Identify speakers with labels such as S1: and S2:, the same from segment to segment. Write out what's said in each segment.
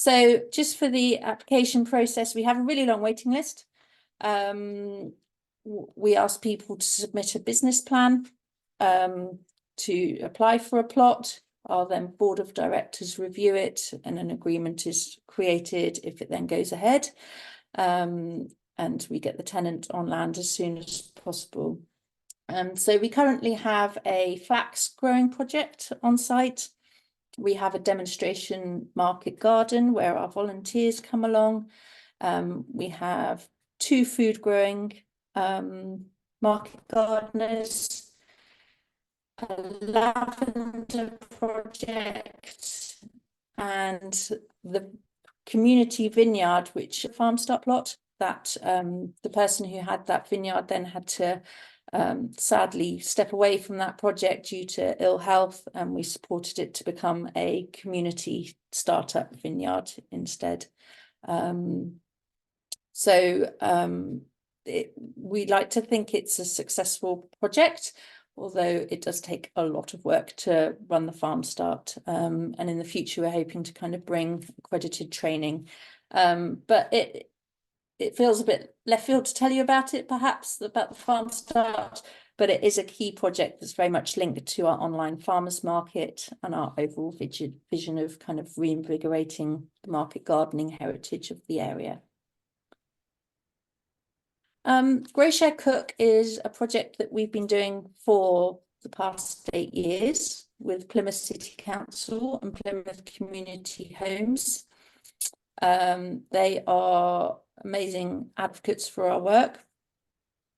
S1: So just for the application process, we have a really long waiting list. We ask people to submit a business plan to apply for a plot. Our then board of directors review it and an agreement is created if it then goes ahead. And we get the tenant on land as soon as possible. So we currently have a flax growing project on site. We have a demonstration market garden where our volunteers come along. We have 2 food growing market gardeners, a lavender project, and the community vineyard, which farm start plot that the person who had that vineyard then had to sadly step away from that project due to ill health, and we supported it to become a community startup vineyard instead. We like to think it's a successful project, although it does take a lot of work to run the farm start. And in the future, we're hoping to kind of bring accredited training. But it feels a bit left field to tell you about it, perhaps, about the farm start, but it is a key project that's very much linked to our online farmers market and our overall vision of kind of reinvigorating the market gardening heritage of the area. Grow Share Cook is a project that we've been doing for the past 8 years with Plymouth City Council and Plymouth Community Homes. They are amazing advocates for our work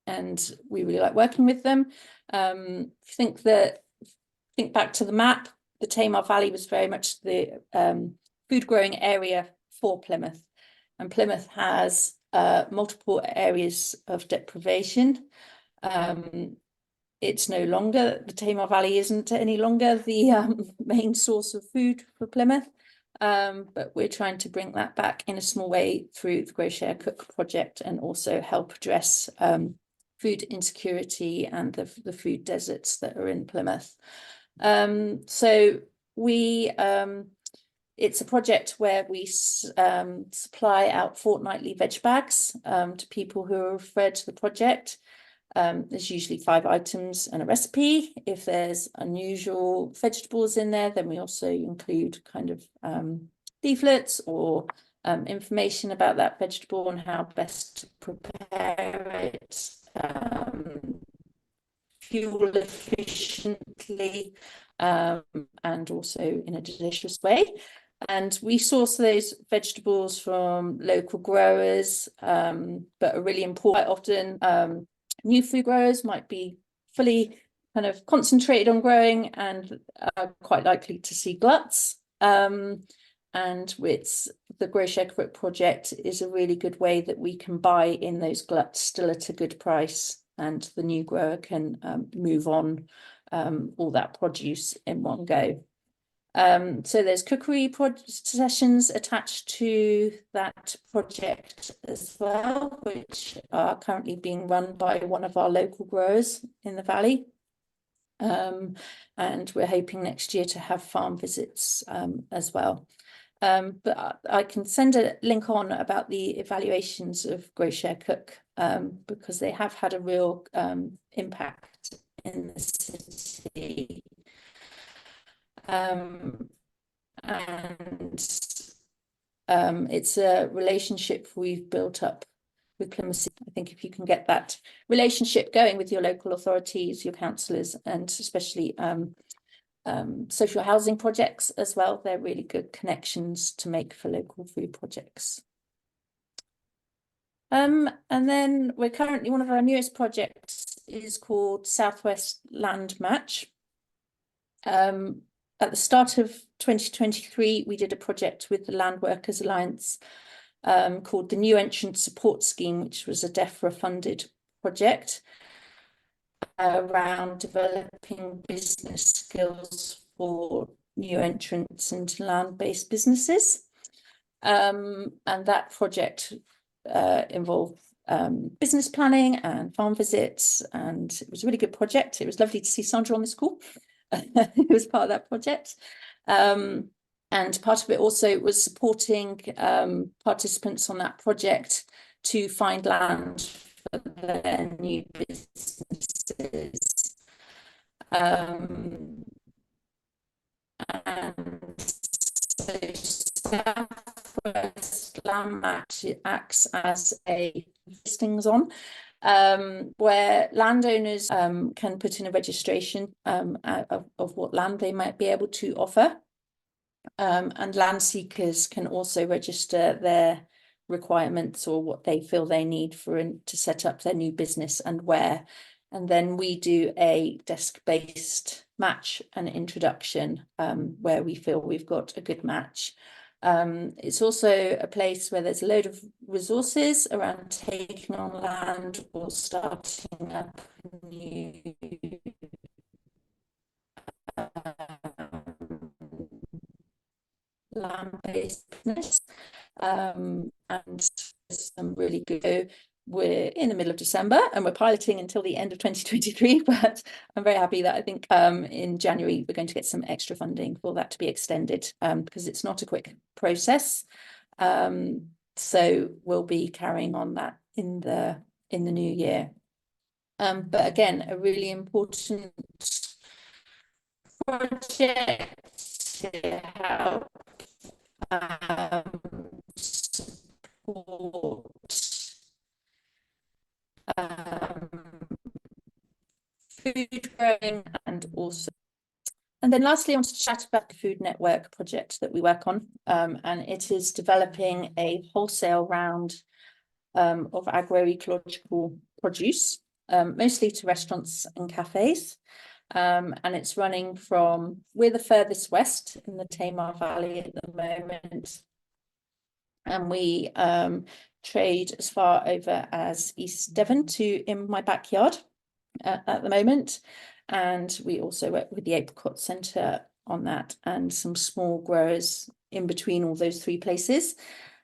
S1: and we really like working with them. Think back to the map, the Tamar Valley was very much the food growing area for Plymouth, and Plymouth has multiple areas of deprivation. It's no longer, the Tamar Valley isn't any longer the main source of food for Plymouth. But we're trying to bring that back in a small way through the Grow Share Cook project and also help address food insecurity and the food deserts that are in Plymouth. So it's a project where we supply out fortnightly veg bags to people who are referred to the project. There's usually 5 items and a recipe. If there's unusual vegetables in there, then we also include kind of leaflets or information about that vegetable and how best to prepare it, fuel efficiently, and also in a delicious way. And we source those vegetables from local growers, but are really important. Quite often, new food growers might be fully kind of concentrated on growing and are quite likely to see gluts. And with the Grow Share Cook project is a really good way that we can buy in those gluts still at a good price, and the new grower can move on all that produce in one go. So there's cookery sessions attached to that project as well, which are currently being run by one of our local growers in the valley. And we're hoping next year to have farm visits as well. But I can send a link on about the evaluations of Grow Share Cook because they have had a real impact in the city. And it's a relationship we've built up with Plymouth City. I think if you can get that relationship going with your local authorities, your councillors, and especially social housing projects as well, they're really good connections to make for local food projects. And then we're currently, one of our newest projects is called Southwest Land Match. At the start of 2023, we did a project with the Land Workers Alliance called the New Entrant Support Scheme, which was a DEFRA funded project around developing business skills for new entrants into land-based businesses. And that project involved business planning and farm visits, and it was a really good project. It was lovely to see Sandra on this call. It was part of that project. And part of it also was supporting participants on that project to find land for their new businesses. And so Southwest Land Match acts as a listings on, where landowners can put in a registration of what land they might be able to offer. And land seekers can also register their requirements or what they feel they need to set up their new business and where. And then we do a desk-based match and introduction where we feel we've got a good match. It's also a place where there's a load of resources around taking on land or starting up new land-based business, and some really good. We're in the middle of December and we're piloting until the end of 2023, but I'm very happy that I think in January we're going to get some extra funding for that to be extended, because it's not a quick process. So we'll be carrying on that in the new year. But again, a really important project to help support food growing and then lastly I wanted to chat about the Food Network project that we work on, and it is developing a wholesale round of agroecological produce, mostly to restaurants and cafes. And it's running we're the furthest west in the Tamar Valley at the moment. And we trade as far over as East Devon to in my backyard at the moment. And we also work with the Apricot Centre on that and some small growers in between all those three places.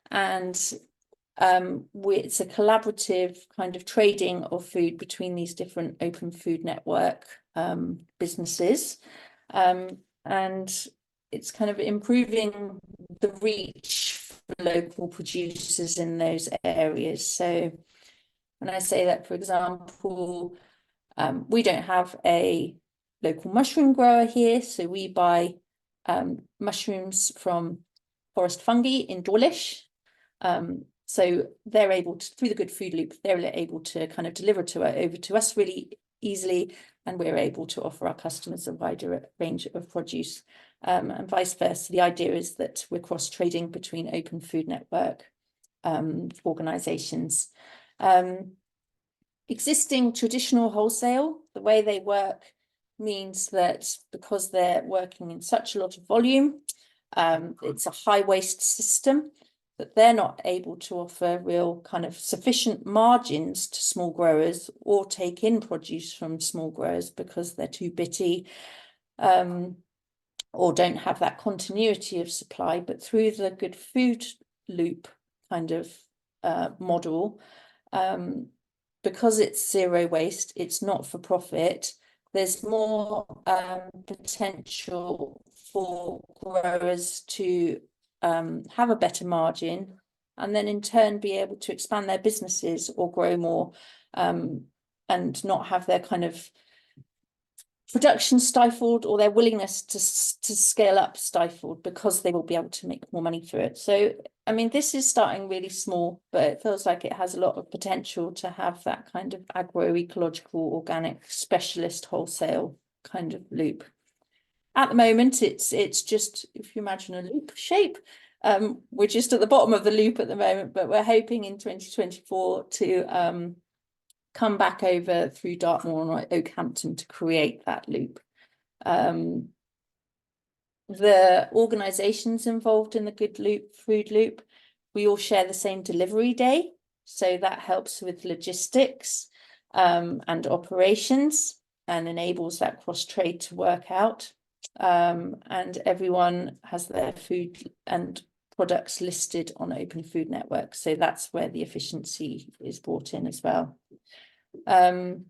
S1: And it's a collaborative kind of trading of food between these different open food network businesses, and it's kind of improving the reach for local producers in those areas. So when I say that, for example, we don't have a local mushroom grower here, so we buy mushrooms from Forest Fungi in Dawlish. So they're able to, through the Good Food Loop, they're able to kind of deliver over to us really easily, and we're able to offer our customers a wider range of produce, and vice versa. The idea is that we're cross-trading between open food network organisations. Existing traditional wholesale, the way they work means that because they're working in such a lot of volume, it's a high waste system, that they're not able to offer real kind of sufficient margins to small growers or take in produce from small growers because they're too bitty, or don't have that continuity of supply. But through the Good Food Loop kind of model, because it's zero waste, it's not for profit, there's more potential for growers to have a better margin, and then in turn be able to expand their businesses or grow more, and not have their kind of production stifled or their willingness to scale up stifled, because they will be able to make more money through it. So I mean, this is starting really small, but it feels like it has a lot of potential to have that kind of agroecological, organic, specialist wholesale kind of loop. At the moment, it's just, if you imagine a loop shape, we're just at the bottom of the loop at the moment, but we're hoping in 2024 to come back over through Dartmoor and Oakhampton to create that loop. The organisations involved in the Good Food Loop, we all share the same delivery day, so that helps with logistics and operations and enables that cross trade to work out. And everyone has their food and products listed on Open Food Network, so that's where the efficiency is brought in as well. So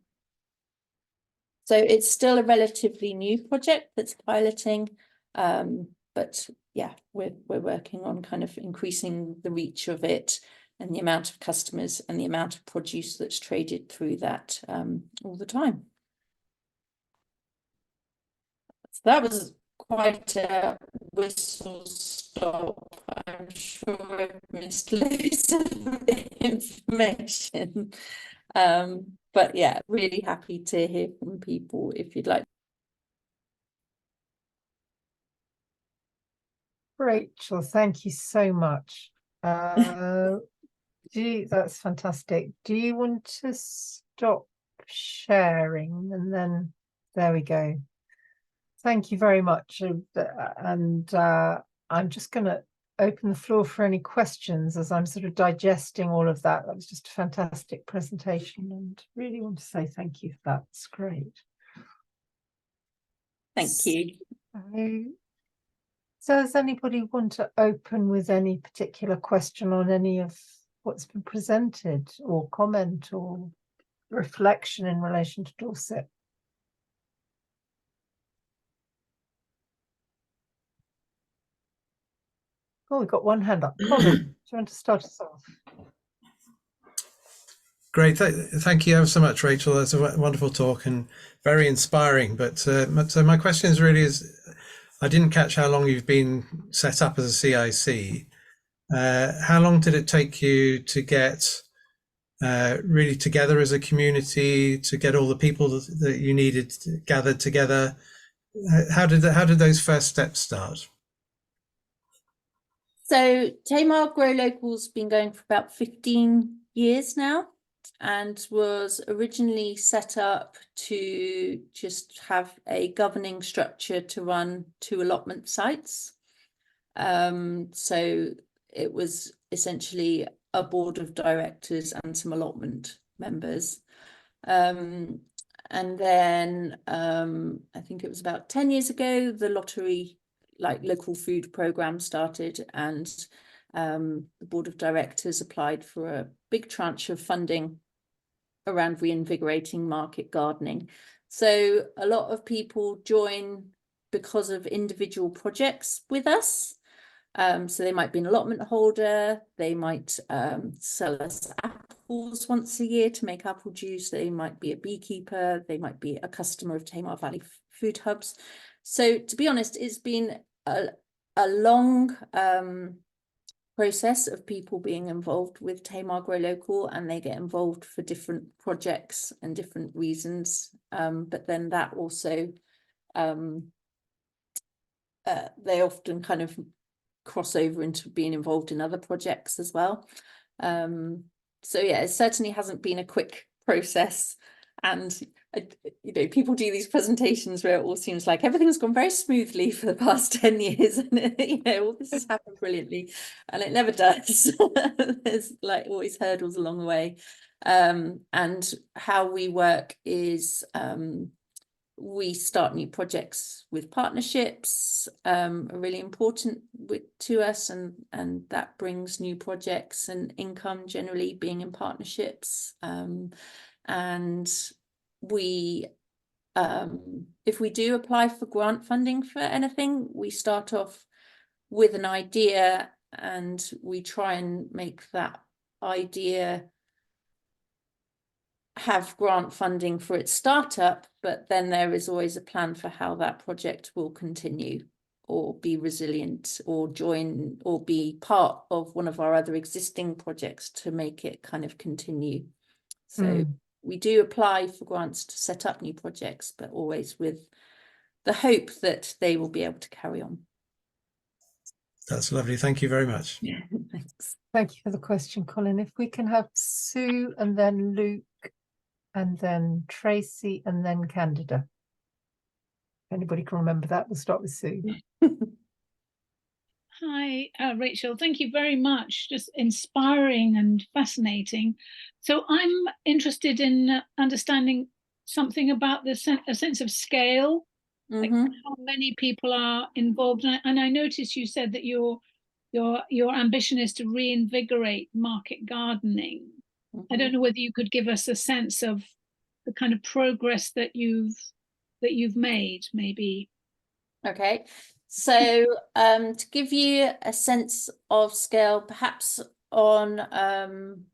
S1: it's still a relatively new project that's piloting, but yeah, we're working on kind of increasing the reach of it and the amount of customers and the amount of produce that's traded through that all the time. So that was quite a whistle stop. I'm sure I've missed loads of information. But yeah, really happy to hear from people if you'd like.
S2: Rachel, thank you so much. That's fantastic. Do you want to stop sharing? And then there we go. Thank you very much. And I'm just going to open the floor for any questions as I'm sort of digesting all of that. That was just a fantastic presentation, and really want to say thank you for that. It's great.
S1: Thank you.
S2: So does anybody want to open with any particular question on any of what's been presented, or comment or reflection in relation to Dorset? Oh, we've got one hand up. Colin, do you want to start us off?
S3: Great. Thank you ever so much, Rachel. That's a wonderful talk and very inspiring. But so my question is really I didn't catch how long you've been set up as a CIC. How long did it take you to get really together as a community, to get all the people that you needed gathered together? How did those first steps start?
S1: So Tamar Grow Local's been going for about 15 years now, and was originally set up to just have a governing structure to run 2 allotment sites. So it was essentially a board of directors and some allotment members. And then I think it was about 10 years ago, the lottery, like local food program, started, and the board of directors applied for a big tranche of funding around reinvigorating market gardening. So a lot of people join because of individual projects with us. So they might be an allotment holder, they might sell us apples once a year to make apple juice, they might be a beekeeper, they might be a customer of Tamar Valley Food Hubs. So to be honest, it's been a long process of people being involved with Tamar Grow Local, and they get involved for different projects and different reasons. But then that also, they often kind of cross over into being involved in other projects as well. So yeah, it certainly hasn't been a quick process. And you know, people do these presentations where it all seems like everything's gone very smoothly for the past 10 years, and you know, all this has happened brilliantly, and it never does. There's like always hurdles along the way. And how we work is we start new projects with partnerships, are really important to us, and that brings new projects and income, generally being in partnerships. And we, if we do apply for grant funding for anything, we start off with an idea, and we try and make that idea have grant funding for its startup, but then there is always a plan for how that project will continue, or be resilient, or join, or be part of one of our other existing projects to make it kind of continue. So we do apply for grants to set up new projects, but always with the hope that they will be able to carry on.
S3: That's lovely. Thank you very much.
S1: Thanks.
S2: Thank you for the question, Colin. If we can have Sue and then Luke and then Tracy and then Candida. Anybody can remember that? We'll start with Sue.
S4: Hi, Rachel. Thank you very much. Just inspiring and fascinating. So I'm interested in understanding something about a sense of scale, like how many people are involved. And I noticed you said that your ambition is to reinvigorate market gardening. I don't know whether you could give us a sense of the kind of progress that you've made, maybe.
S1: Okay, So to give you a sense of scale, perhaps on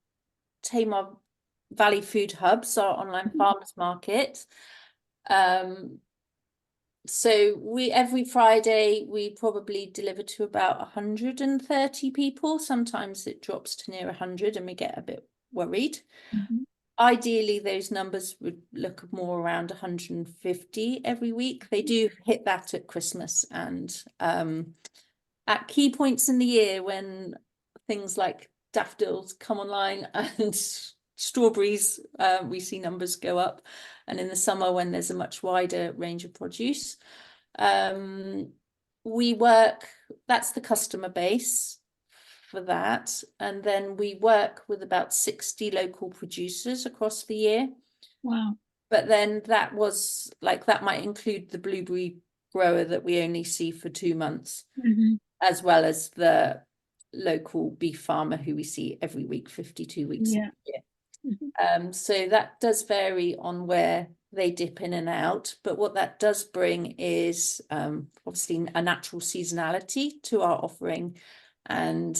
S1: Tamar Valley Food Hubs, our online farmers market. So every Friday we probably deliver to about 130 people. Sometimes it drops to near 100 and we get a bit worried. Ideally, those numbers would look more around 150 every week. They do hit that at Christmas and at key points in the year when things like daffodils come online and strawberries, we see numbers go up. And in the summer when there's a much wider range of produce. That's the customer base for that, and then we work with about 60 local producers across the year.
S4: Wow.
S1: But then that might include the blueberry grower that we only see for 2 months, as well as the local beef farmer who we see every week, 52 weeks a year. So that does vary on where they dip in and out, but what that does bring is obviously a natural seasonality to our offering, and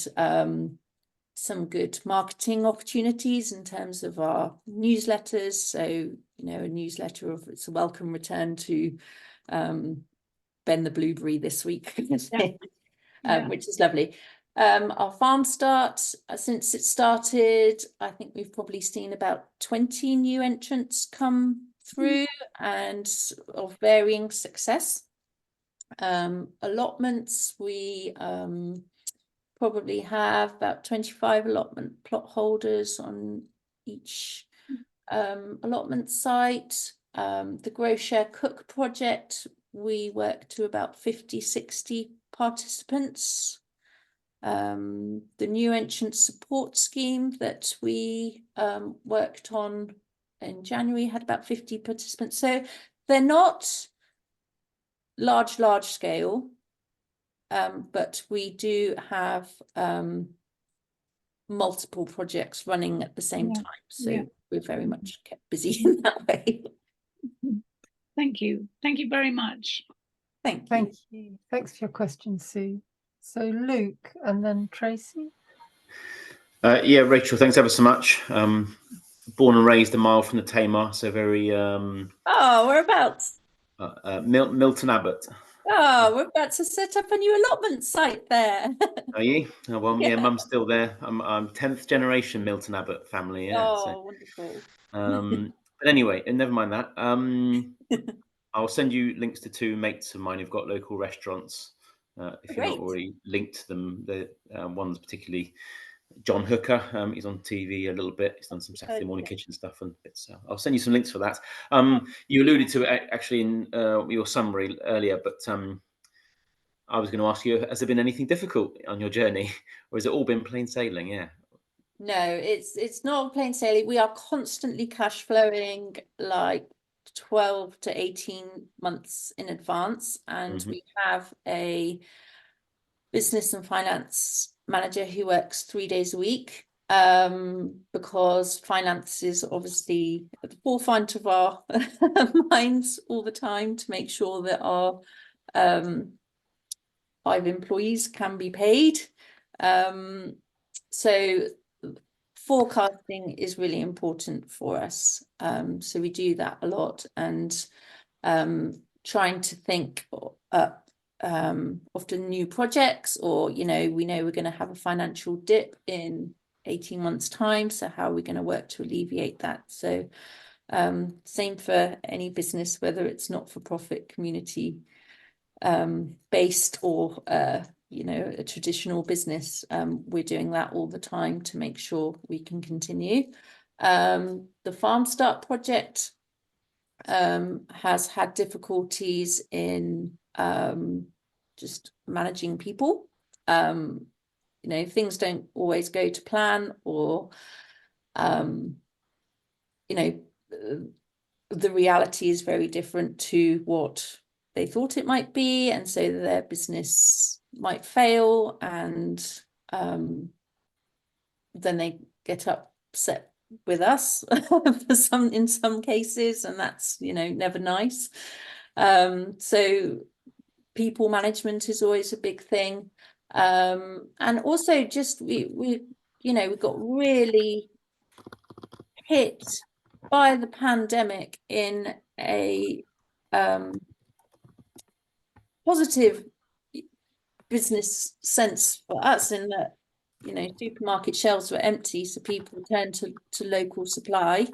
S1: some good marketing opportunities in terms of our newsletters. So, a newsletter of it's a welcome return to Ben the Blueberry this week, which is lovely. Our farm start, since it started, I think we've probably seen about 20 new entrants come through and of varying success. Allotments, we probably have about 25 allotment plot holders on each allotment site. The Grow Share Cook project, we work to about 50-60 participants. The new entrant support scheme that we worked on in January had about 50 participants. So they're not large scale, but we do have multiple projects running at the same time. So we're very much kept busy in that way.
S4: Thank you. Thank you very much.
S1: Thank
S2: you. Thanks for your question, Sue. So Luke and then Tracy.
S5: Yeah, Rachel, thanks ever so much. Born and raised a mile from the Tamar, so very
S1: whereabouts?
S5: Milton Abbott.
S1: We're about to set up a new allotment site there.
S5: Are you? Oh, well, yeah, Mum's still there. I'm 10th generation Milton Abbott family. Yeah.
S1: Wonderful.
S5: But anyway, and never mind that. I'll send you links to 2 mates of mine who've got local restaurants. If you're not already linked to them, the one's particularly John Hooker. He's on TV a little bit. He's done some Saturday morning kitchen stuff and bits. I'll send you some links for that. You alluded to it actually in your summary earlier, but I was going to ask you, has there been anything difficult on your journey, or has it all been plain sailing? Yeah.
S1: No, it's not plain sailing. We are constantly cash flowing like 12 to 18 months in advance, and we have a business and finance manager who works 3 days a week, because finance is obviously at the forefront of our minds all the time, to make sure that our 5 employees can be paid. So forecasting is really important for us. So we do that a lot, and trying to think up often new projects, or we know we're going to have a financial dip in 18 months time, so how are we going to work to alleviate that? So same for any business, whether it's not for profit, community based, or a traditional business. We're doing that all the time to make sure we can continue. The Farm Start project has had difficulties in just managing people. Things don't always go to plan, or the reality is very different to what they thought it might be, and so their business might fail, and then they get upset with us in some cases, and that's never nice. So people management is always a big thing. And also just we got really hit by the pandemic in a positive business sense for us, in that supermarket shelves were empty, so people turned to local supply,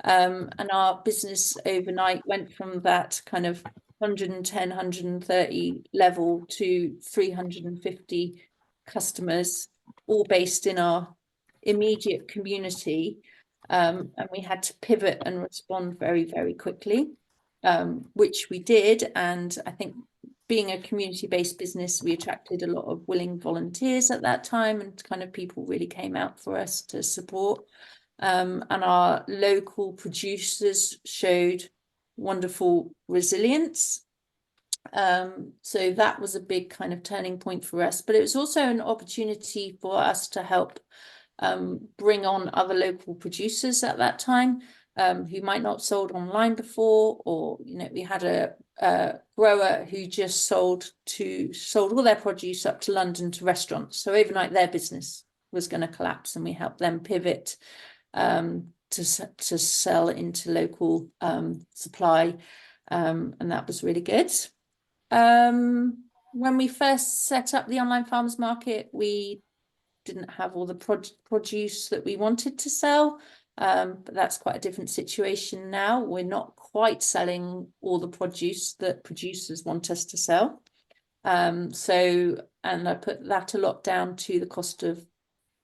S1: and our business overnight went from that kind of 110, 130 level to 350 customers, all based in our immediate community. And we had to pivot and respond very, very quickly, which we did. And I think, being a community-based business, we attracted a lot of willing volunteers at that time, and kind of people really came out for us to support. And our local producers showed wonderful resilience. So that was a big kind of turning point for us. But it was also an opportunity for us to help bring on other local producers at that time, who might not have sold online before, or we had a grower who just sold all their produce up to London to restaurants. So overnight their business was going to collapse, and we helped them pivot to sell into local supply, and that was really good. When we first set up the online farmers market, we didn't have all the produce that we wanted to sell, but that's quite a different situation now. We're not quite selling all the produce that producers want us to sell. And I put that a lot down to the cost of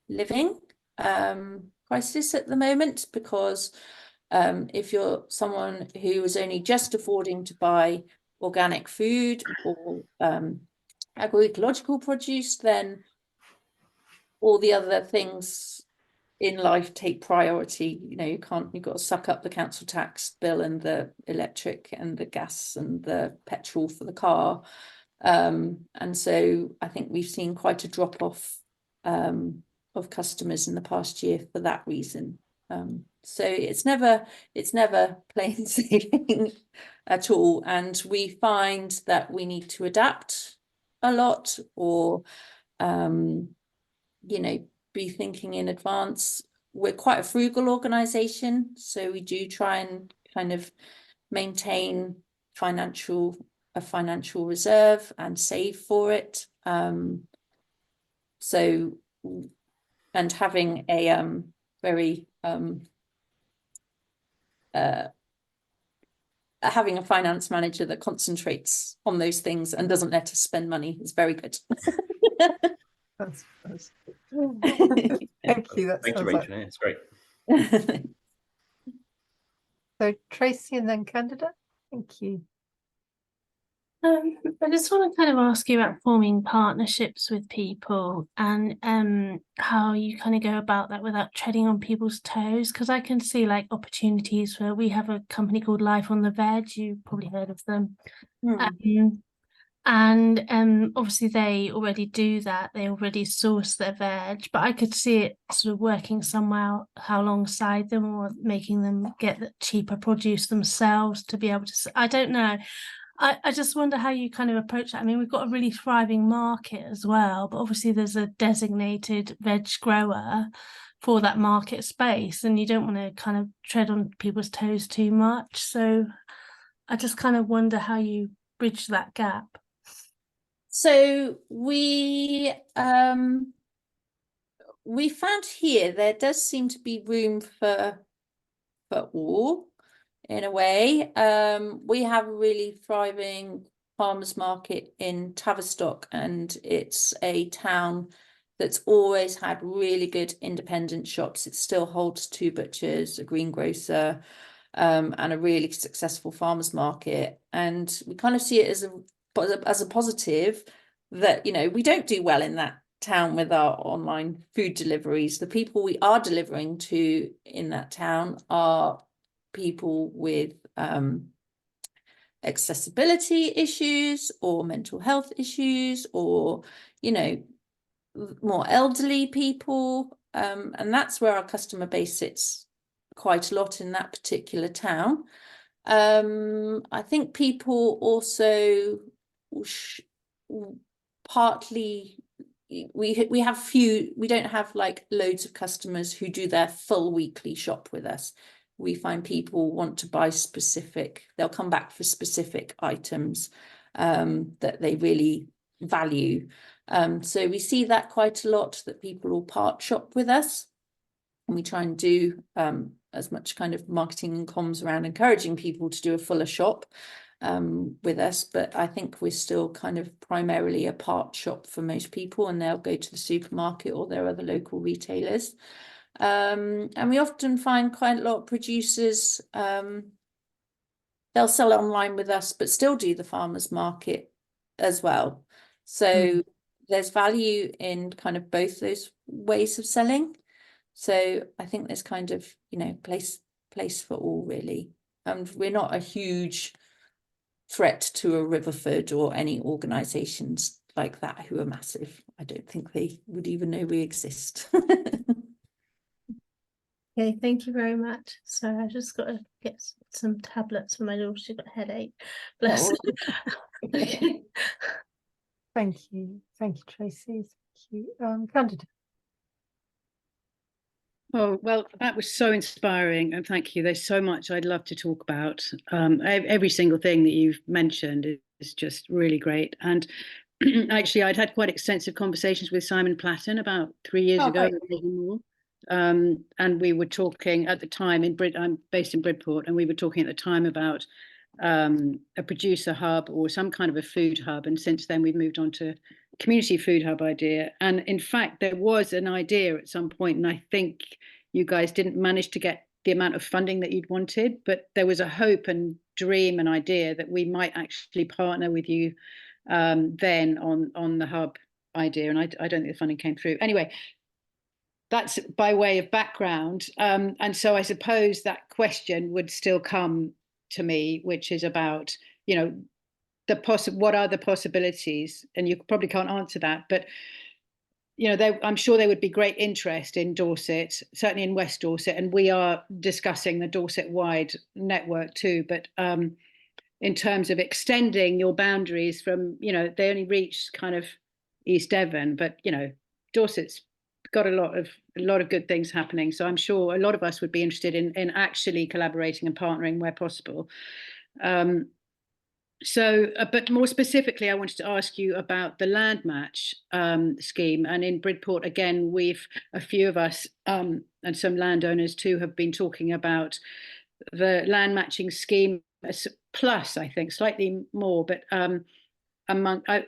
S1: living crisis at the moment, because if you're someone who is only just affording to buy organic food or agroecological produce, then all the other things in life take priority. You've got to suck up the council tax bill and the electric and the gas and the petrol for the car. And so I think we've seen quite a drop off of customers in the past year for that reason. So it's never plain sailing at all. And we find that we need to adapt a lot, or be thinking in advance. We're quite a frugal organization, so we do try and kind of maintain a financial reserve and save for it. So, and having a very having a finance manager that concentrates on those things and doesn't let us spend money is very good.
S2: That's thank you.
S5: Thank you, Rachel. Yeah, it's great.
S2: So Tracy and then Candida. Thank you.
S6: I just want to kind of ask you about forming partnerships with people, and how you kind of go about that without treading on people's toes, because I can see like opportunities where we have a company called Life on the Veg. You've probably heard of them. And obviously they already do that, they already source their veg, but I could see it sort of working somewhere alongside them, or making them get the cheaper produce themselves to be able to, I don't know. I just wonder how you kind of approach that. I mean, we've got a really thriving market as well, but obviously there's a designated veg grower for that market space, and you don't want to kind of tread on people's toes too much. So I just kind of wonder how you bridge that gap.
S1: So we found here there does seem to be room for all, in a way. We have a really thriving farmers market in Tavistock, and it's a town that's always had really good independent shops. It still holds 2 butchers, a greengrocer, and a really successful farmers market. And we kind of see it as a positive that, we don't do well in that town with our online food deliveries. The people we are delivering to in that town are people with accessibility issues or mental health issues, or more elderly people, and that's where our customer base sits quite a lot in that particular town. I think people also partly we don't have like loads of customers who do their full weekly shop with us. We find people want to buy specific, they'll come back for specific items that they really value. So we see that quite a lot, that people will part shop with us, and we try and do as much kind of marketing and comms around encouraging people to do a fuller shop with us. But I think we're still kind of primarily a part shop for most people, and they'll go to the supermarket or their other local retailers. And we often find quite a lot of producers, they'll sell online with us, but still do the farmers market as well. So there's value in kind of both those ways of selling. So I think there's kind of, you know, place for all, really. And we're not a huge threat to a Riverford or any organisations like that who are massive. I don't think they would even know we exist.
S6: Okay, thank you very much. So I just got to get some tablets for my daughter. She's got a headache. Bless her. Okay.
S2: Thank you, Tracy. Thank you, Candida.
S7: Oh, well, that was so inspiring, and thank you. There's so much I'd love to talk about. Every single thing that you've mentioned is just really great. And actually, I'd had quite extensive conversations with Simon Platten about 3 years ago, maybe more. And we were talking at the time I'm based in Bridport, and we were talking at the time about a producer hub or some kind of a food hub. And since then, we've moved on to community food hub idea. And in fact, there was an idea at some point, and I think you guys didn't manage to get the amount of funding that you'd wanted, but there was a hope and dream and idea that we might actually partner with you then on the hub idea. And I don't think the funding came through. Anyway, that's by way of background. And so I suppose that question would still come to me, which is about, you know, what are the possibilities? And you probably can't answer that, but you know, I'm sure there would be great interest in Dorset, certainly in West Dorset, and we are discussing the Dorset-wide network too. But in terms of extending your boundaries from, you know, they only reach kind of East Devon, but you know, Dorset's got a lot of good things happening. So I'm sure a lot of us would be interested in actually collaborating and partnering where possible. But more specifically, I wanted to ask you about the land match scheme. And in Bridport, again, a few of us and some landowners too have been talking about the land matching scheme plus, I think, slightly more, but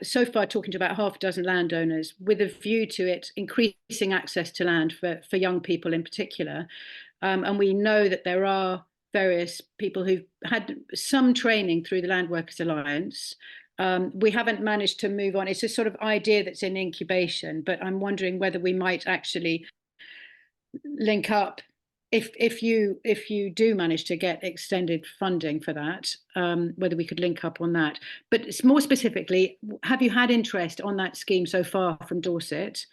S7: so far talking to about half a dozen landowners with a view to it increasing access to land for young people in particular. And we know that there are various people who've had some training through the Land Workers Alliance. We haven't managed to move on. It's a sort of idea that's in incubation, but I'm wondering whether we might actually link up if you do manage to get extended funding for that, whether we could link up on that. But more specifically, have you had interest on that scheme so far from Dorset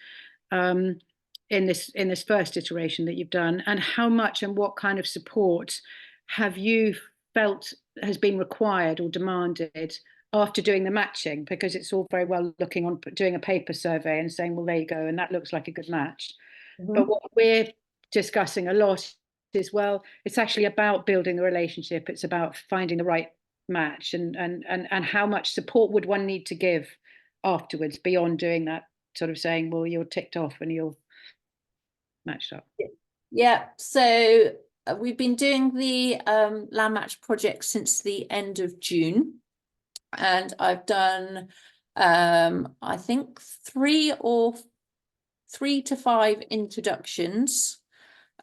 S7: in this first iteration that you've done, and how much and what kind of support have you felt has been required or demanded after doing the matching? Because it's all very well doing a paper survey and saying, well, there you go, and that looks like a good match. Mm-hmm. But what we're discussing a lot is, well, it's actually about building the relationship. It's about finding the right match, and how much support would one need to give afterwards beyond doing that sort of saying, well, you're ticked off and you're matched up.
S1: Yeah, so we've been doing the land match project since the end of June, and I've done I think 3 to 5 introductions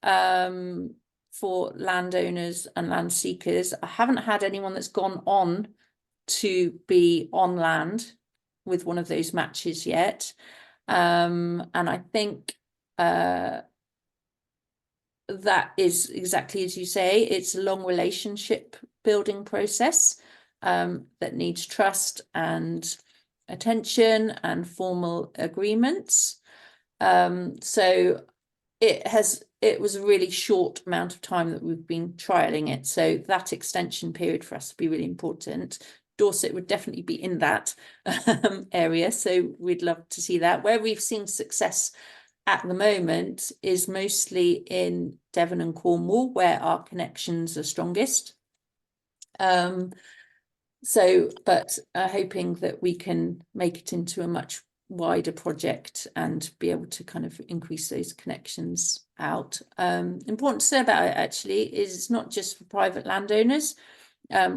S1: for landowners and land seekers. I haven't had anyone that's gone on to be on land with one of those matches yet, and I think that is exactly as you say. It's a long relationship building process that needs trust and attention and formal agreements. So it was a really short amount of time that we've been trialing it. So that extension period for us will be really important. Dorset would definitely be in that area, so we'd love to see that. Where we've seen success at the moment is mostly in Devon and Cornwall, where our connections are strongest. But hoping that we can make it into a much wider project and be able to kind of increase those connections out. Important to say about it actually is it's not just for private landowners.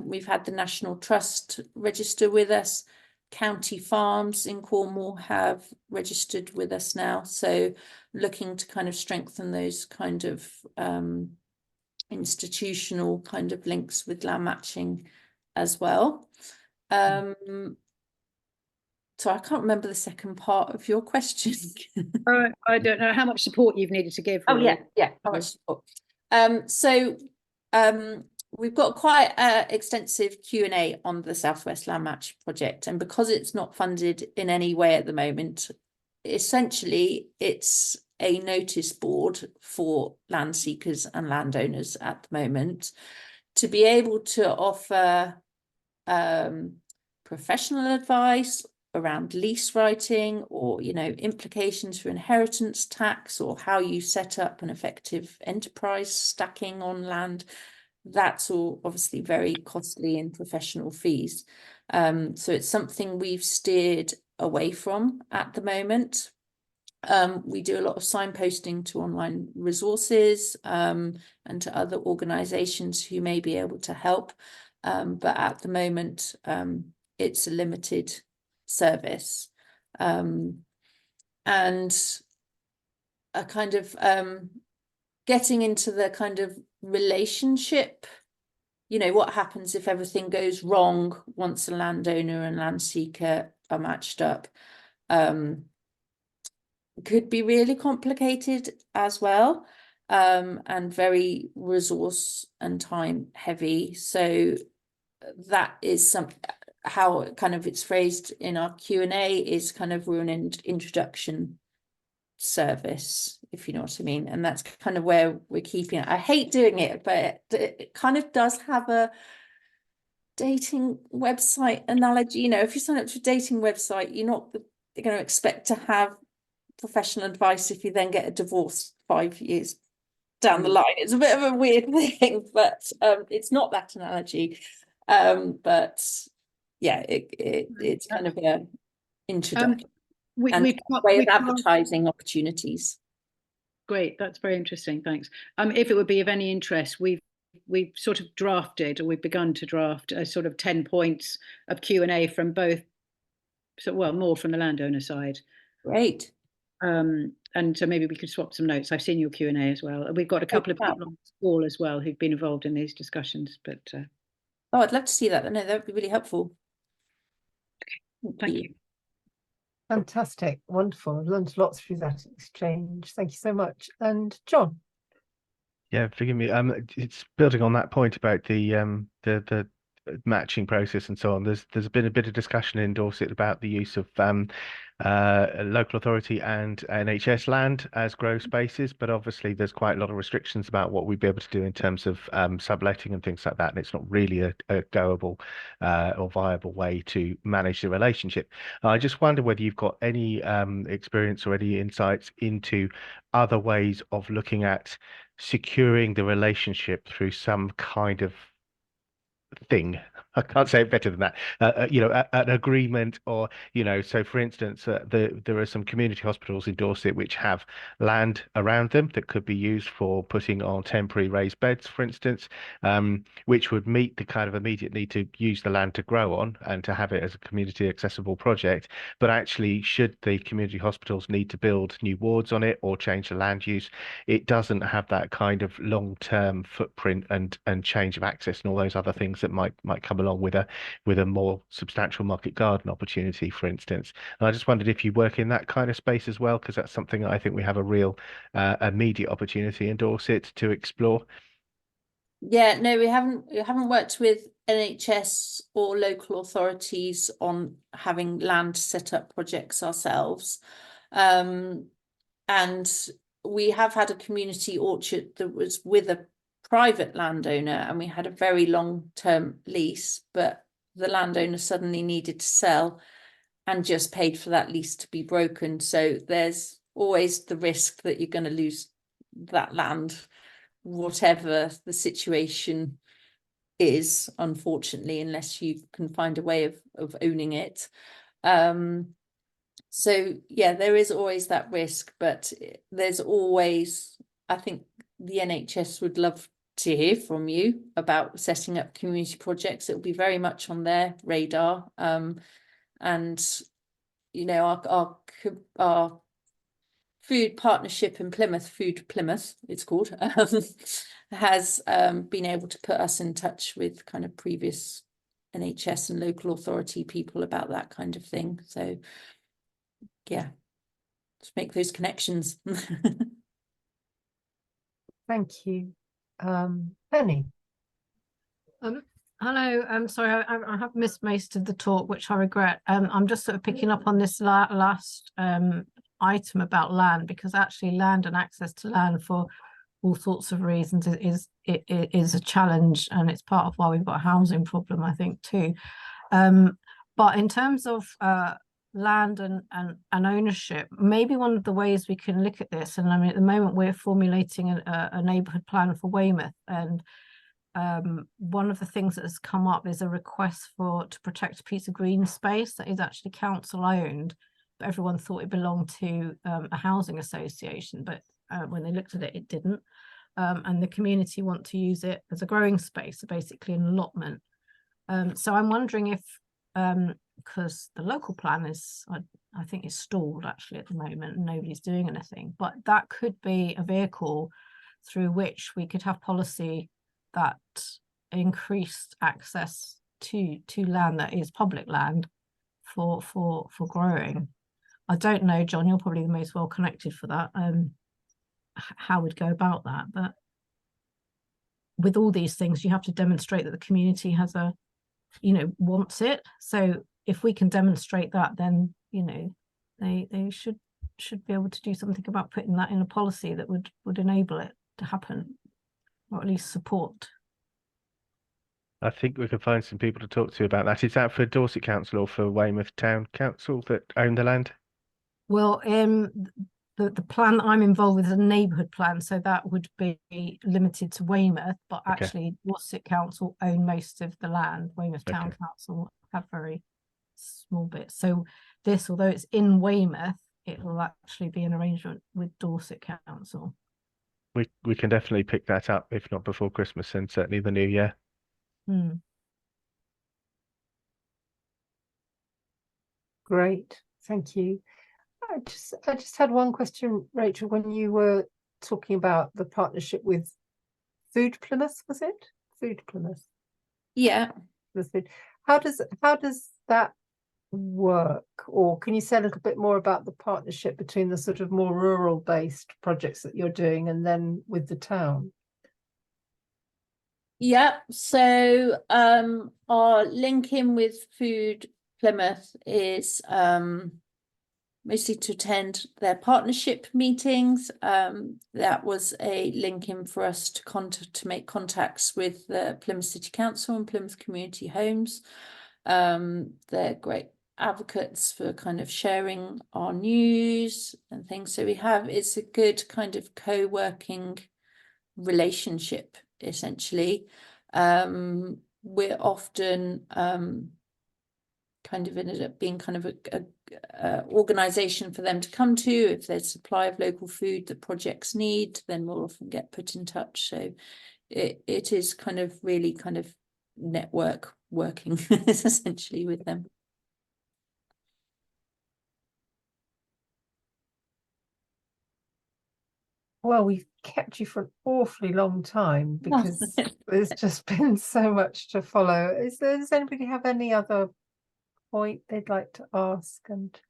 S1: We've had the National Trust register with us. County farms in Cornwall have registered with us now. So looking to kind of strengthen those kind of institutional kind of links with land matching as well. So I can't remember the second part of your question.
S7: I don't know how much support you've needed to give. Really.
S1: Yeah, how much support. We've got quite extensive Q&A on the Southwest Land Match project, and because it's not funded in any way at the moment, essentially it's a notice board for land seekers and landowners at the moment to be able to offer professional advice around lease writing, or implications for inheritance tax, or how you set up an effective enterprise stacking on land. That's all obviously very costly in professional fees. So it's something we've steered away from at the moment. We do a lot of signposting to online resources and to other organisations who may be able to help. But at the moment, it's a limited service. And a kind of getting into the kind of relationship, what happens if everything goes wrong once a landowner and land seeker are matched up, could be really complicated as well, and very resource and time heavy. So that is how kind of it's phrased in our Q&A is kind of we're an introduction service, if you know what I mean, and that's kind of where we're keeping it. I hate doing it, but it kind of does have a dating website analogy. If you sign up to a dating website, you're not going to expect to have professional advice if you then get a divorce 5 years down the line. It's a bit of a weird thing, but it's not that analogy. But yeah, it's kind of an introduction and a way of advertising opportunities.
S7: Great, that's very interesting. Thanks. If it would be of any interest, we've sort of drafted, or we've begun to draft a sort of 10 points of Q&A from both. So, well, more from the landowner side.
S1: Great.
S7: And so maybe we could swap some notes. I've seen your Q&A as well. We've got a couple of people on the call as well who've been involved in these discussions. But
S1: I'd love to see that. No, that would be really helpful.
S7: Okay. Thank you.
S2: Fantastic, wonderful. I've learned lots through that exchange. Thank you so much. And John.
S8: Yeah, forgive me. It's building on that point about the matching process and so on. There's been a bit of discussion in Dorset about the use of local authority and NHS land as grow spaces, but obviously there's quite a lot of restrictions about what we'd be able to do in terms of subletting and things like that, and it's not really a goable or viable way to manage the relationship. I just wonder whether you've got any experience or any insights into other ways of looking at securing the relationship through some kind of thing. I can't say it better than that. An agreement, or so for instance, there are some community hospitals in Dorset which have land around them that could be used for putting on temporary raised beds, for instance, which would meet the kind of immediate need to use the land to grow on and to have it as a community accessible project. But actually, should the community hospitals need to build new wards on it or change the land use, it doesn't have that kind of long-term footprint and change of access and all those other things that might come along with a more substantial market garden opportunity, for instance. And I just wondered if you work in that kind of space as well, because that's something that I think we have a real immediate opportunity in Dorset to explore.
S1: Yeah, no, we haven't worked with NHS or local authorities on having land set up projects ourselves. And we have had a community orchard that was with a private landowner, and we had a very long-term lease, but the landowner suddenly needed to sell and just paid for that lease to be broken. So there's always the risk that you're going to lose that land, whatever the situation is, unfortunately, unless you can find a way of owning it. So yeah, there is always that risk, but there's always, I think the NHS would love to hear from you about setting up community projects. It will be very much on their radar. And you know, our food partnership in Plymouth, Food Plymouth, it's called, has been able to put us in touch with kind of previous NHS and local authority people about that kind of thing. So yeah, just make those connections.
S2: Thank you. Penny.
S9: Hello, I'm sorry, I have missed most of the talk, which I regret. I'm just sort of picking up on this last item about land, because actually land and access to land for all sorts of reasons is a challenge, and it's part of why we've got a housing problem, I think, too. But in terms of land and ownership, maybe one of the ways we can look at this, and I mean, at the moment we're formulating a neighbourhood plan for Weymouth, and one of the things that has come up is a request to protect a piece of green space that is actually council owned, but everyone thought it belonged to a housing association, but when they looked at it, it didn't. And the community want to use it as a growing space, so basically an allotment. So I'm wondering if, because the local plan is, I think, is stalled actually at the moment, and nobody's doing anything, but that could be a vehicle through which we could have policy that increased access to land that is public land for growing. I don't know, John, you're probably the most well connected for that, how we'd go about that. But with all these things, you have to demonstrate that the community has wants it. So if we can demonstrate that, then they should be able to do something about putting that in a policy that would enable it to happen, or at least support.
S8: I think we can find some people to talk to about that. Is that for Dorset Council or for Weymouth Town Council that own the land?
S9: Well, the plan that I'm involved with is a neighbourhood plan, so that would be limited to Weymouth, but actually Dorset Council own most of the land. Weymouth Town Council have very small bits. So this, although it's in Weymouth, it will actually be an arrangement with Dorset Council.
S8: We can definitely pick that up, if not before Christmas, and certainly the new year.
S2: Great, thank you. I just had one question, Rachel, when you were talking about the partnership with Food Plymouth, was it? Food Plymouth.
S1: Yeah.
S2: How does that work? Or can you say a little bit more about the partnership between the sort of more rural based projects that you're doing and then with the town?
S1: Yeah, so our link in with Food Plymouth is mostly to attend their partnership meetings. That was a link in for us to make contacts with the Plymouth City Council and Plymouth Community Homes. They're great advocates for kind of sharing our news and things. So it's a good kind of co-working relationship, essentially. We're often kind of ended up being kind of a organization for them to come to. If there's supply of local food that projects need, then we'll often get put in touch. So it is kind of really kind of network working essentially with them.
S2: Well, we've kept you for an awfully long time because there's just been so much to follow. Does anybody have any other point they'd like to ask? And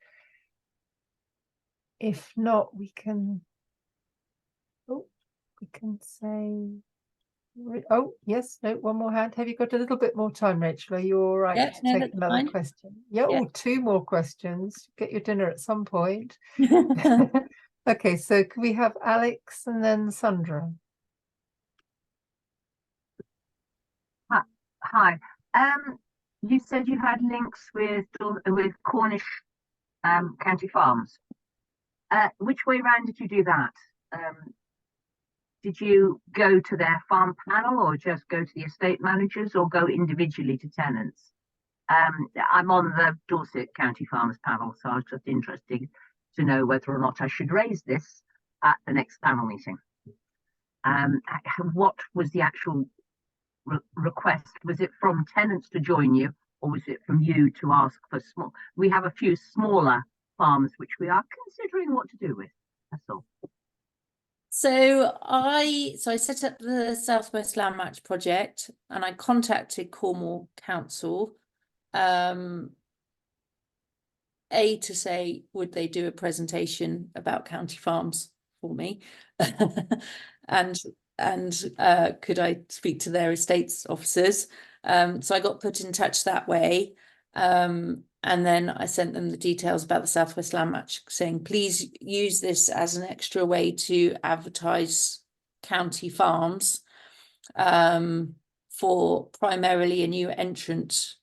S2: if not, we can say, oh yes, no, one more hand. Have you got a little bit more time, Rachel? Are you all right to take another question? Yeah, yeah. Oh, two more questions. Get your dinner at some point. Okay, so can we have Alex and then Sandra?
S10: Hi. you said you had links with Cornish county farms. Which way round did you do that? Did you go to their farm panel, or just go to the estate managers, or go individually to tenants? I'm on the Dorset County Farmers panel, so I was just interested to know whether or not I should raise this at the next panel meeting. What was the actual request? Was it from tenants to join you, or was it from you to ask for small? We have a few smaller farms which we are considering what to do with. That's all.
S1: So I set up the Southwest Land Match project, and I contacted Cornwall Council, to say would they do a presentation about county farms for me, and could I speak to their estates officers. So I got put in touch that way. And then I sent them the details about the Southwest Land Match, saying, please use this as an extra way to advertise county farms, for primarily a new entrant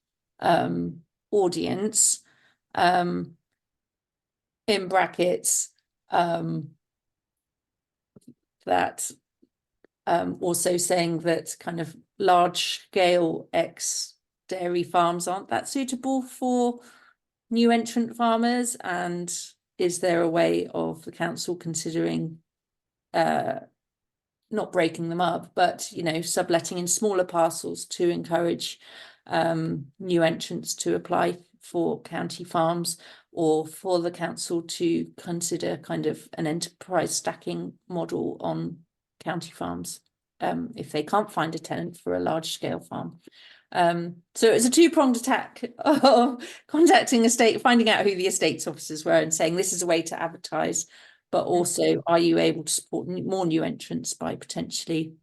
S1: audience, in brackets, that also saying that kind of large scale dairy farms aren't that suitable for new entrant farmers, and is there a way of the council considering not breaking them up, but subletting in smaller parcels to encourage new entrants to apply for county farms, or for the council to consider kind of an enterprise stacking model on county farms, if they can't find a tenant for a large scale farm. So it was a two-pronged attack of contacting finding out who the estates officers were and saying this is a way to advertise, but also, are you able to support more new entrants by potentially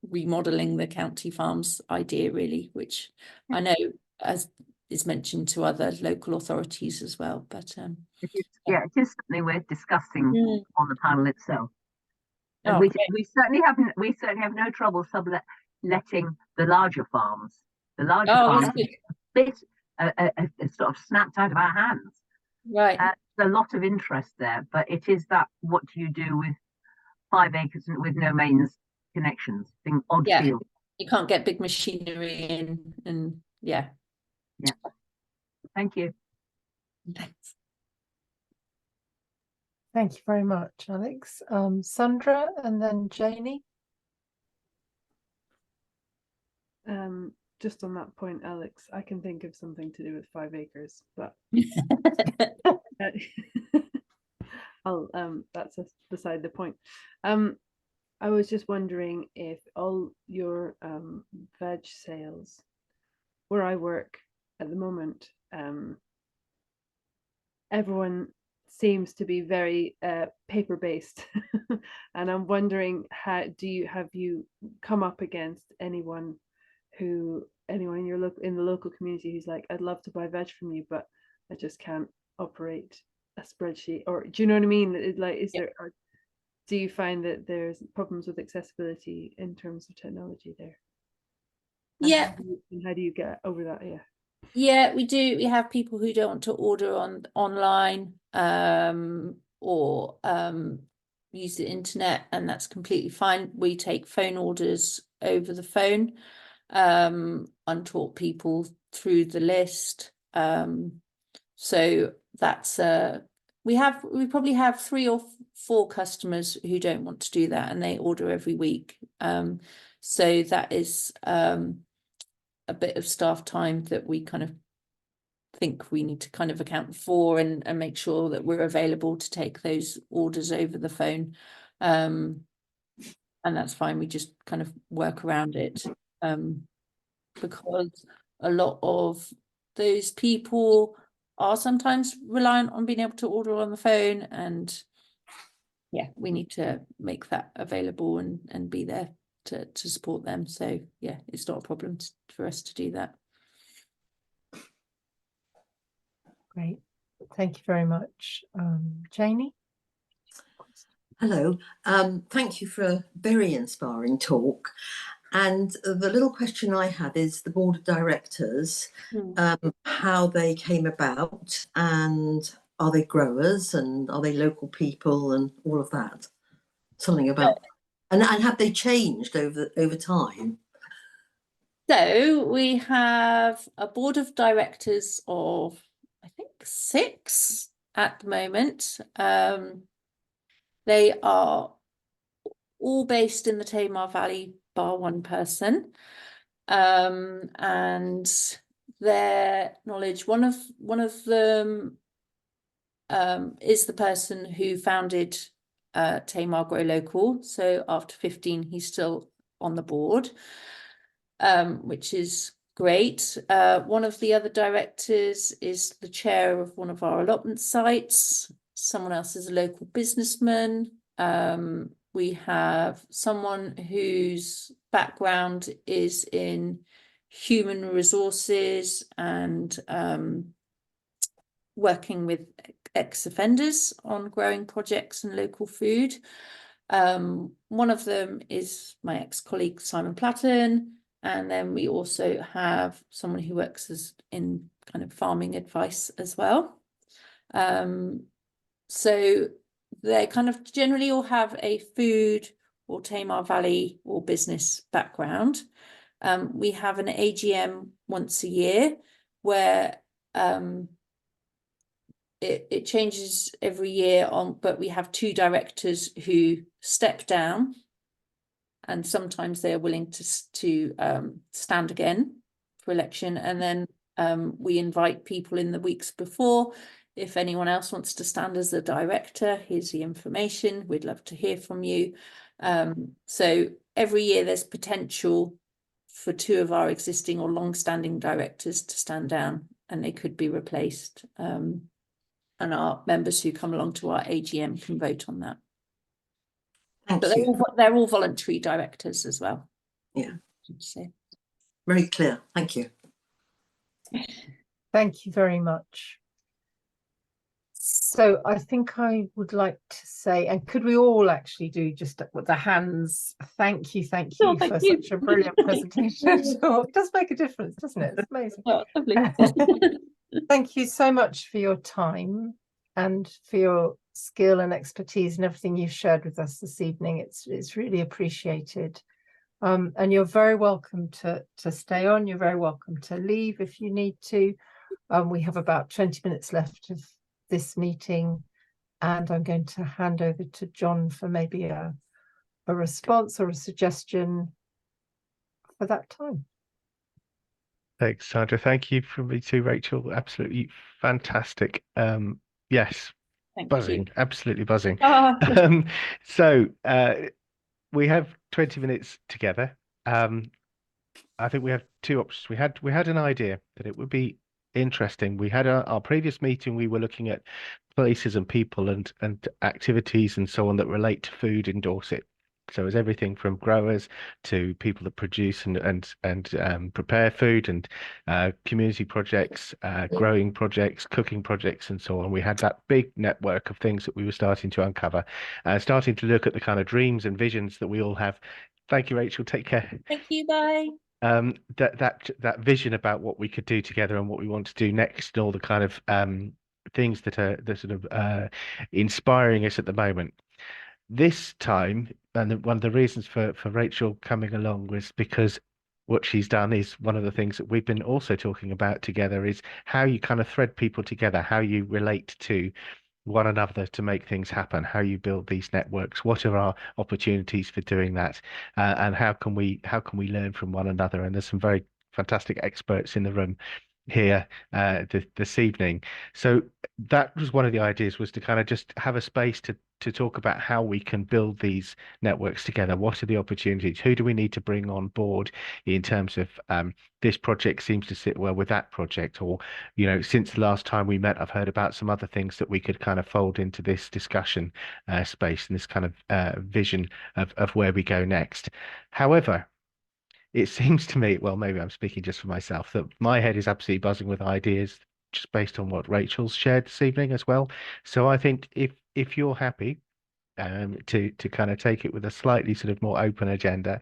S1: remodeling the county farms idea, really, which I know as is mentioned to other local authorities as well. But
S10: it is something we're discussing on the panel itself. And
S1: we
S10: certainly have no trouble subletting the larger farms. The larger farms sort of snapped out of our hands.
S1: Right.
S10: There's a lot of interest there, but it is that, what do you do with 5 acres and with no mains connections? Odd field.
S1: You can't get big machinery in, and yeah.
S10: Thank you.
S1: Thanks.
S2: Thank you very much, Alex. Sandra, and then Janie.
S11: Just on that point, Alex, I can think of something to do with 5 acres, but that's beside the point. I was just wondering if all your veg sales, where I work at the moment, everyone seems to be very paper based, and I'm wondering, have you come up against anyone in your in the local community who's like, I'd love to buy veg from you, but I just can't operate a spreadsheet? Or do you know what I mean? Do you find that there's problems with accessibility in terms of technology there? And how do you get over that?
S1: Yeah, we do. We have people who don't want to order online, or use the internet, and that's completely fine. We take phone orders over the phone, and talk people through the list. So that's we probably have 3 or 4 customers who don't want to do that, and they order every week. So that is a bit of staff time that we kind of think we need to kind of account for, and make sure that we're available to take those orders over the phone. And that's fine. We just kind of work around it, because a lot of those people are sometimes reliant on being able to order on the phone, and we need to make that available and be there to support them. So it's not a problem for us to do that.
S2: Great, thank you very much. Janie.
S12: Hello, thank you for a very inspiring talk. And the little question I had is the board of directors, how they came about, and are they growers and are they local people and all of that? Something about, and have they changed over time?
S1: So we have a board of directors of, I think, 6 at the moment. They are all based in the Tamar Valley, bar one person. And their knowledge, one of them is the person who founded Tamar Grow Local. So after 15, he's still on the board, which is great. One of the other directors is the chair of one of our allotment sites. Someone else is a local businessman. We have someone whose background is in human resources and working with ex-offenders on growing projects and local food. One of them is my ex-colleague Simon Platten, and then we also have someone who works in kind of farming advice as well. So they kind of generally all have a food or Tamar Valley or business background. We have an AGM once a year where it changes every year but we have 2 directors who step down, and sometimes they are willing to stand again for election, and then we invite people in the weeks before. If anyone else wants to stand as a director, here's the information. We'd love to hear from you. So every year there's potential for 2 of our existing or long-standing directors to stand down, and they could be replaced. And our members who come along to our AGM can vote on that.
S12: Thank
S1: But
S12: you.
S1: they're all voluntary directors as well.
S12: Yeah.
S1: So.
S12: Very clear. Thank you.
S2: Thank you very much. So I think I would like to say, and could we all actually do just with the hands? Thank you for such a brilliant presentation. It does make a difference, doesn't it? It's amazing.
S1: Oh, lovely.
S2: Thank you so much for your time and for your skill and expertise and everything you've shared with us this evening. It's really appreciated. And you're very welcome to stay on. You're very welcome to leave if you need to. We have about 20 minutes left of this meeting, and I'm going to hand over to John for maybe a response or a suggestion for that time.
S8: Thanks, Sandra. Thank you from me too, Rachel. Absolutely fantastic. Yes,
S1: Thank
S8: buzzing,
S1: you.
S8: absolutely buzzing.
S1: Oh.
S8: So we have 20 minutes together. I think we have 2 options. We had an idea that it would be interesting. We had our previous meeting. We were looking at places and people and activities and so on that relate to food in Dorset. So it's everything from growers to people that produce and prepare food, and community projects, growing projects, cooking projects, and so on. We had that big network of things that we were starting to uncover, starting to look at the kind of dreams and visions that we all have. Thank you, Rachel. Take care.
S1: Thank you. Bye.
S8: That vision about what we could do together and what we want to do next, and all the kind of things that are sort of inspiring us at the moment. This time, and one of the reasons for Rachel coming along was because what she's done is one of the things that we've been also talking about together is how you kind of thread people together, how you relate to one another to make things happen, how you build these networks, what are our opportunities for doing that, and how can we learn from one another. And there's some very fantastic experts in the room here this evening. So that was one of the ideas, was to kind of just have a space to talk about how we can build these networks together. What are the opportunities? Who do we need to bring on board in terms of this project seems to sit well with that project, or, you know, since the last time we met, I've heard about some other things that we could kind of fold into this discussion space and this kind of vision of where we go next. However, it seems to me, well, maybe I'm speaking just for myself, that my head is absolutely buzzing with ideas just based on what Rachel's shared this evening as well. So I think if you're happy to kind of take it with a slightly sort of more open agenda,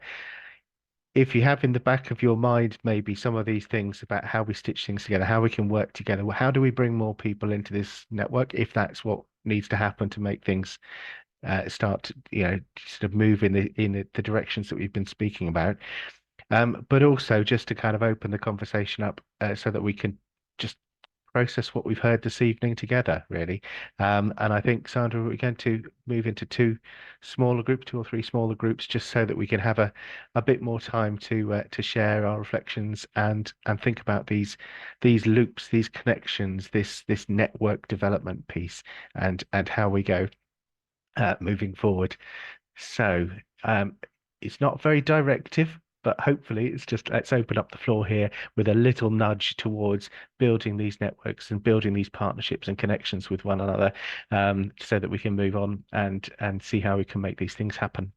S8: if you have in the back of your mind maybe some of these things about how we stitch things together, how we can work together, how do we bring more people into this network, if that's what needs to happen to make things start to, sort of move in the directions that we've been speaking about. But also just to kind of open the conversation up so that we can just process what we've heard this evening together, really. And I think, Sandra, we're going to move into two or three smaller groups, just so that we can have a bit more time to share our reflections and think about these loops, these connections, this network development piece, and how we go moving forward. So it's not very directive, but hopefully it's just, let's open up the floor here with a little nudge towards building these networks and building these partnerships and connections with one another, so that we can move on and see how we can make these things happen.